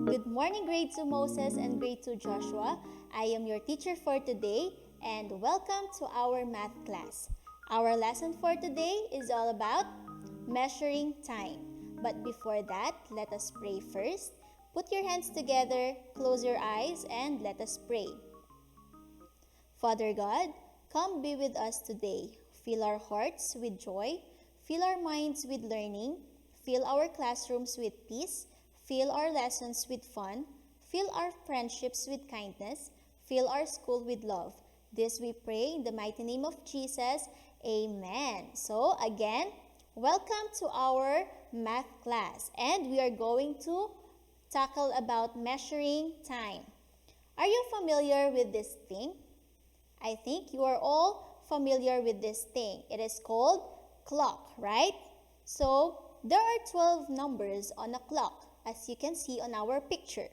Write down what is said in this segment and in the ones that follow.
Good morning, Grade 2 Moses and Grade 2 Joshua. I am your teacher for today and welcome to our math class. Our lesson for today is all about measuring time. But before that, let us pray first. Put your hands together, close your eyes, and let us pray. Father God, come be with us today. Fill our hearts with joy, fill our minds with learning, fill our classrooms with peace, fill our lessons with fun, fill our friendships with kindness, fill our school with love. This we pray in the mighty name of Jesus. Amen. So again, welcome to our math class, and we are going to tackle about measuring time. Are you familiar with this thing? I think you are all familiar with this thing. It is called clock, right? So there are 12 numbers on a clock, as you can see on our picture.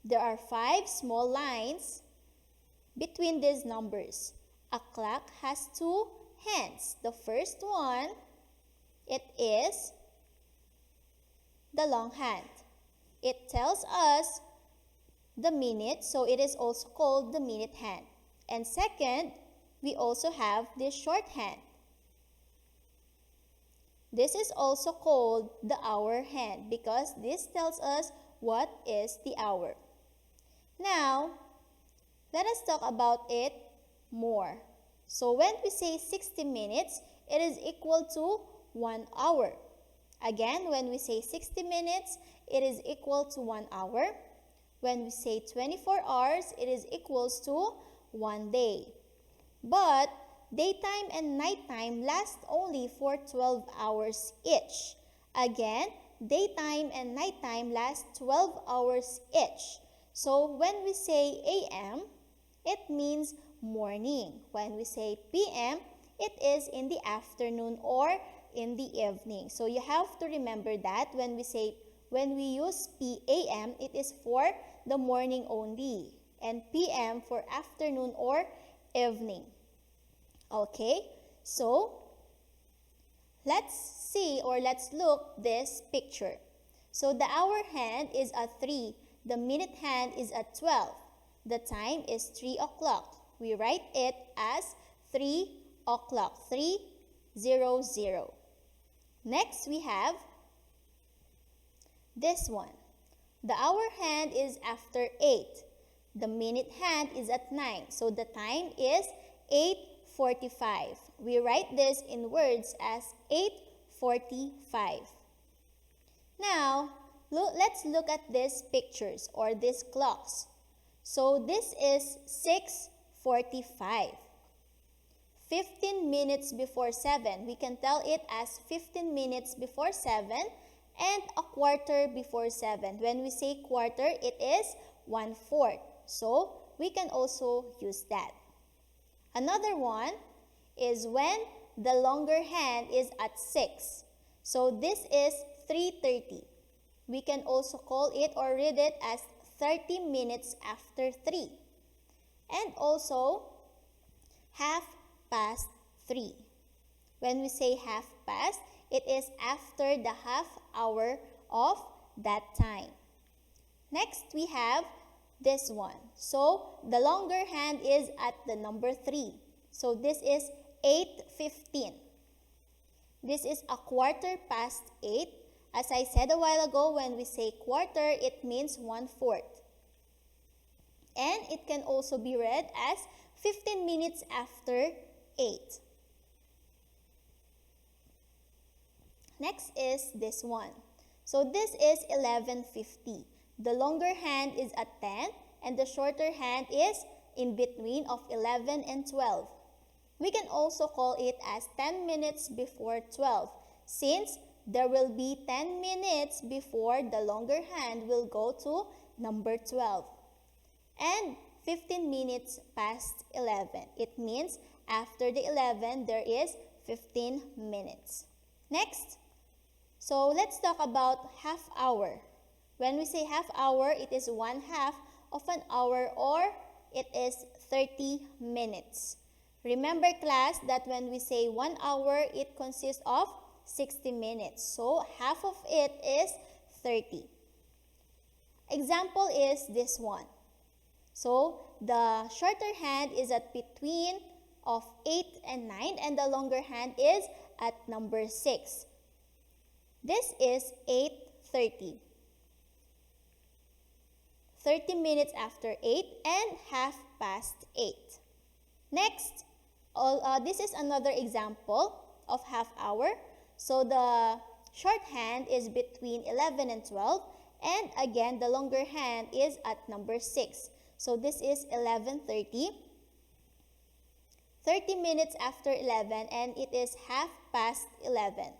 There are 5 small lines between these numbers. A clock has 2 hands. The first one, it is the long hand. It tells us the minute, so it is also called the minute hand. And second, we also have this short hand. This is also called the hour hand because this tells us what is the hour. Now, let us talk about it more. So when we say 60 minutes, it is equal to 1 hour. Again, when we say 60 minutes, it is equal to 1 hour. When we say 24 hours, it is equals to 1 day. But daytime and nighttime last only for 12 hours each. Again, daytime and nighttime last 12 hours each. So when we say AM, it means morning. When we say PM, it is in the afternoon or in the evening. So you have to remember that when we use PAM, it is for the morning only, and PM for afternoon or evening. Okay, so let's see or let's look this picture. So the hour hand is at 3, the minute hand is at 12, the time is 3 o'clock. We write it as 3 o'clock, 3:00. Next we have this one. The hour hand is after 8. The minute hand is at 9. So the time is 8:45. We write this in words as 8:45. Now, let's look at these pictures or these clocks. So this is 6:45. 15 minutes before 7. We can tell it as 15 minutes before 7 and a quarter before 7. When we say quarter, it is 1/4. So we can also use that. Another one is when the longer hand is at 6. So this is 3:30. We can also call it or read it as 30 minutes after 3. And also 3:30. When we say 3:30, it is after the half hour of that time. Next, we have this one. So the longer hand is at the number 3. So this is 8:15. This is a 8:15. As I said a while ago, when we say quarter, it means 1/4. And it can also be read as 15 minutes after 8. Next is this one. So this is 11:50. The longer hand is at 10 and the shorter hand is in between of 11 and 12. We can also call it as 10 minutes before 12 since there will be 10 minutes before the longer hand will go to number 12. And 15 minutes past 11. It means after the 11 there is 15 minutes. Next, so let's talk about half hour. When we say half hour, it is 1/2 of an hour or it is 30 minutes. Remember class that when we say 1 hour, it consists of 60 minutes. So half of it is 30. Example is this one. So the shorter hand is at between of 8 and 9 and the longer hand is at number 6. This is 8:30. 30 minutes after 8 and half past 8. Next, this is another example of half hour. So the shorthand is between 11 and 12, and again the longer hand is at number 6. So this is 11:30. 30 minutes after 11 and it is half past 11.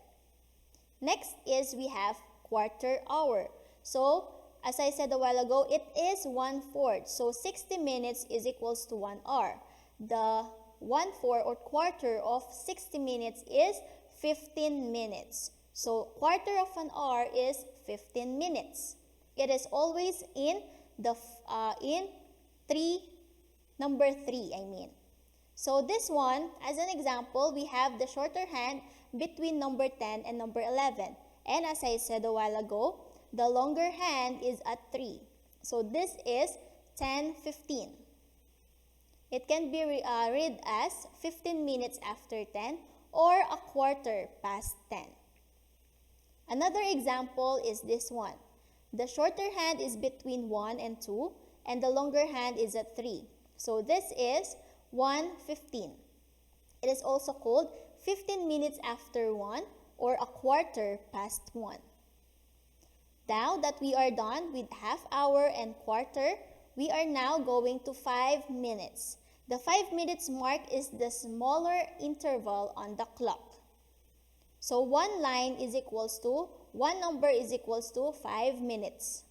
Next is we have quarter hour. So as I said a while ago, it is 1/4. So 60 minutes is equals to 1 hour. The 1/4 or quarter of 60 minutes is 15 minutes. So quarter of an hour is 15 minutes. It is always in the number 3, I mean. So this one, as an example, we have the shorter hand between number 10 and number 11. And as I said a while ago, the longer hand is at 3. So this is 10:15. It can be read as 15 minutes after 10 or a quarter past 10. Another example is this one. The shorter hand is between 1 and 2 and the longer hand is at 3. So this is 1:15. It is also called 15 minutes after 1 or a quarter past 1. Now that we are done with half hour and quarter, we are now going to 5 minutes. The 5 minutes mark is the smaller interval on the clock. So one number is equals to 5 minutes.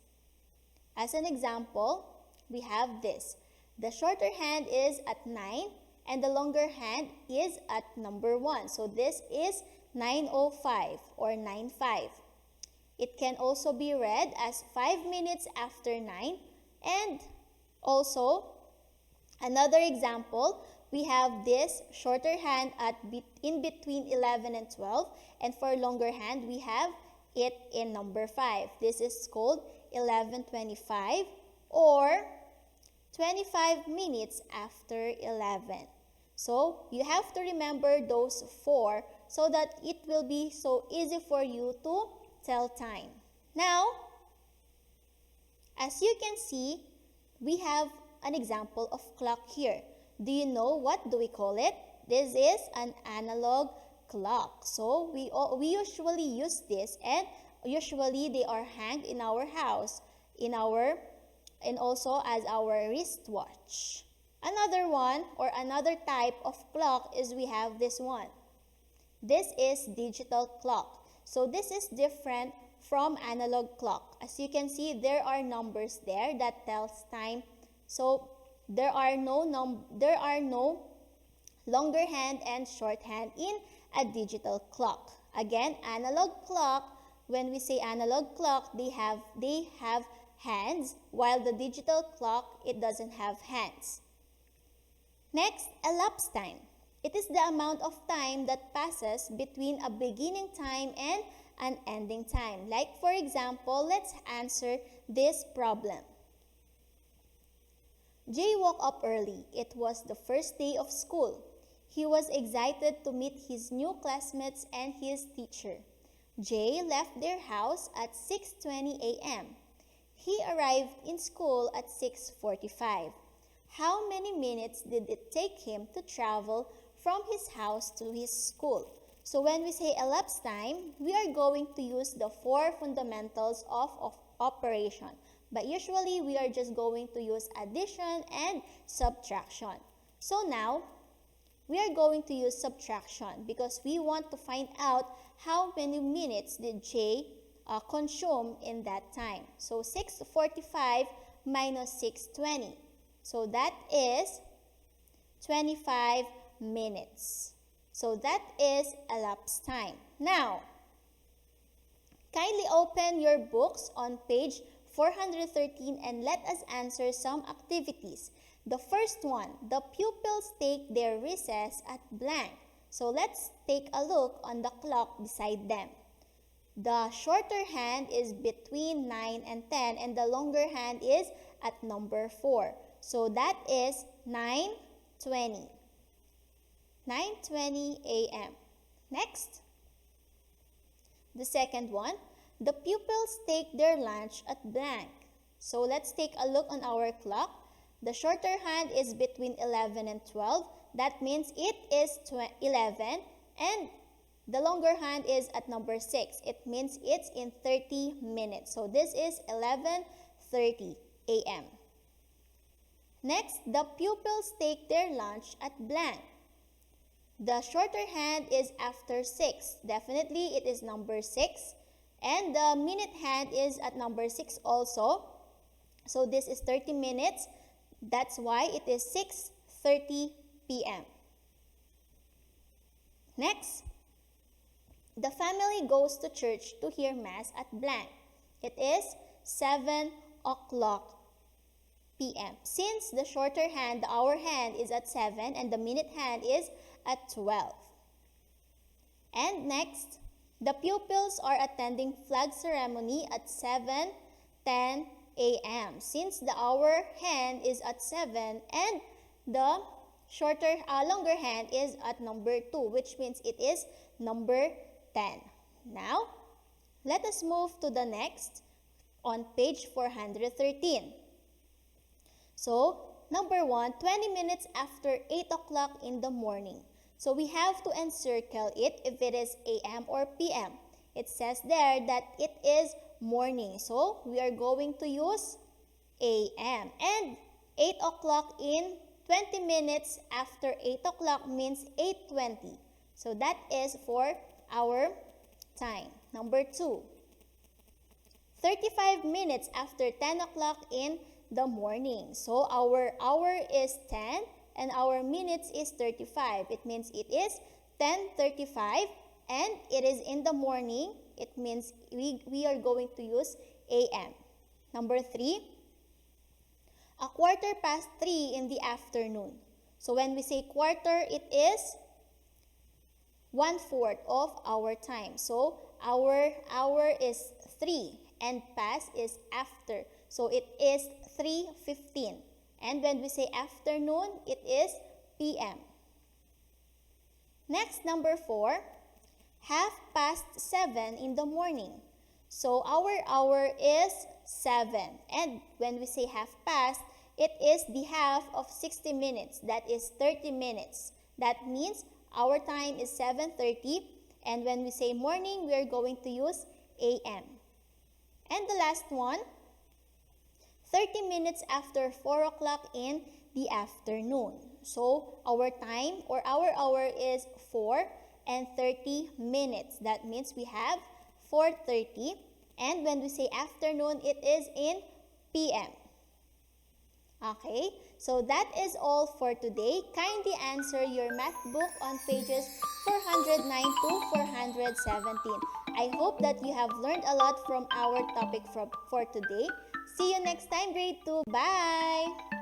As an example, we have this. The shorter hand is at 9 and the longer hand is at number 1. So this is 9:05 or 9:05. It can also be read as 5 minutes after 9. And also, another example, we have this shorter hand in between 11 and 12. And for longer hand, we have it in number 5. This is called 11:25 or 25 minutes after 11. So you have to remember those 4 so that it will be so easy for you to tell time. Now, as you can see, we have an example of clock here. Do you know what do we call it? This is an analog clock. So we usually use this, and usually they are hanged in our house, and also as our wristwatch. Another one or another type of clock is we have this one. This is digital clock. So this is different from analog clock. As you can see, there are numbers there that tells time. So there are no longer hand and short hand in a digital clock. Again, analog clock, when we say analog clock, they have hands, while the digital clock, it doesn't have hands. Next, elapsed time. It is the amount of time that passes between a beginning time and an ending time. Like for example, let's answer this problem. Jay woke up early. It was the first day of school. He was excited to meet his new classmates and his teacher. Jay left their house at 6:20 a.m. He arrived in school at 6:45. How many minutes did it take him to travel from his house to his school? So when we say elapsed time, we are going to use the 4 fundamentals of operation. But usually, we are just going to use addition and subtraction. So now, we are going to use subtraction because we want to find out how many minutes did Jay consume in that time. So 6:45 minus 6:20. So that is 25 minutes. So that is elapsed time. Now, kindly open your books on page 413 and let us answer some activities. The first one, the pupils take their recess at blank. So let's take a look on the clock beside them. The shorter hand is between 9 and 10 and the longer hand is at number 4. So that is 9:20. 9:20 a.m. Next, the second one, the pupils take their lunch at blank. So let's take a look on our clock. The shorter hand is between 11 and 12. That means it is 11, and the longer hand is at number 6. It means it's in 30 minutes. So this is 11:30 a.m. Next, the pupils take their lunch at blank. The shorter hand is after 6. Definitely it is number 6. And the minute hand is at number 6 also. So this is 30 minutes. That's why it is 6:30 p.m. Next, the family goes to church to hear Mass at blank. It is 7 o'clock p.m. Since the shorter hand, the hour hand is at 7 and the minute hand is at 12. And next, the pupils are attending flag ceremony at 7:10 a.m. Since the hour hand is at 7 and the longer hand is at number 2, which means it is number 10. Now, let us move to the next on page 413. So, number 1, 20 minutes after 8 o'clock in the morning. So, we have to encircle it if it is a.m. or p.m. It says there that it is morning. So, we are going to use a.m. And 8 o'clock in 20 minutes after 8 o'clock means 8:20. So, that is for our time. Number 2, 35 minutes after 10 o'clock in the morning. So, our hour is 10 and our minutes is 35. It means it is 10:35 and it is in the morning. It means we are going to use a.m. Number 3, a 3:15 in the afternoon. So when we say quarter, it is 1/4 of our time. So our hour is 3 and past is after. So it is 3:15. And when we say afternoon, it is p.m. Next, number 4, 7:30 in the morning. So our hour is 7. And when we say half past, it is the half of 60 minutes. That is 30 minutes. That means our time is 7:30. And when we say morning, we are going to use a.m. And the last one, 30 minutes after 4 o'clock in the afternoon. So our time or our hour is 4 and 30 minutes. That means we have 4:30. And when we say afternoon, it is in p.m. Okay, so that is all for today. Kindly answer your math book on pages 409 to 417. I hope that you have learned a lot from our topic for today. See you next time, grade 2. Bye!